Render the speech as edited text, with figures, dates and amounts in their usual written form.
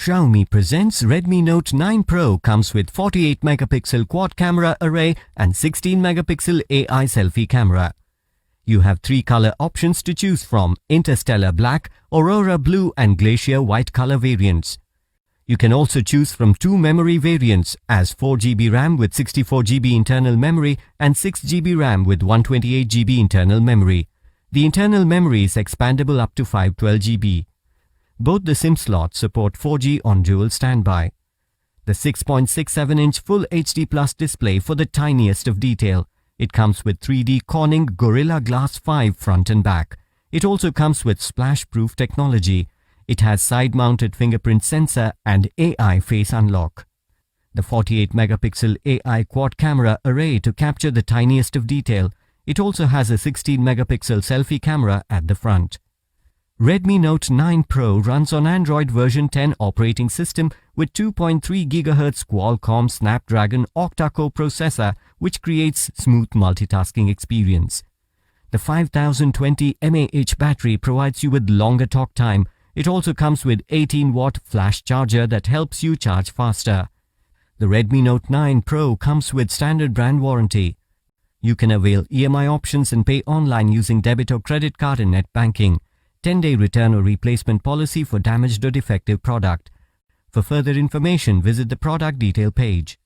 Xiaomi presents Redmi Note 9 Pro comes with 48 megapixel quad camera array and 16 megapixel AI selfie camera. You have 3 color options to choose from: Interstellar Black, Aurora Blue and Glacier White color variants. You can also choose from 2 memory variants as 4GB RAM with 64GB internal memory and 6GB RAM with 128GB internal memory. The internal memory is expandable up to 512GB. Both the SIM slots support 4G on dual standby. The 6.67-inch Full HD Plus display for the tiniest of detail. It comes with 3D Corning Gorilla Glass 5 front and back. It also comes with splash-proof technology. It has side-mounted fingerprint sensor and AI face unlock. The 48 megapixel AI quad camera array to capture the tiniest of detail. It also has a 16 megapixel selfie camera at the front. Redmi Note 9 Pro runs on Android version 10 operating system with 2.3 GHz Qualcomm Snapdragon octa-core processor, which creates smooth multitasking experience. The 5020 mAh battery provides you with longer talk time. It also comes with 18-watt flash charger that helps you charge faster. The Redmi Note 9 Pro comes with standard brand warranty. You can avail EMI options and pay online using debit or credit card and net banking. 10-day return or replacement policy for damaged or defective product. For further information, visit the product detail page.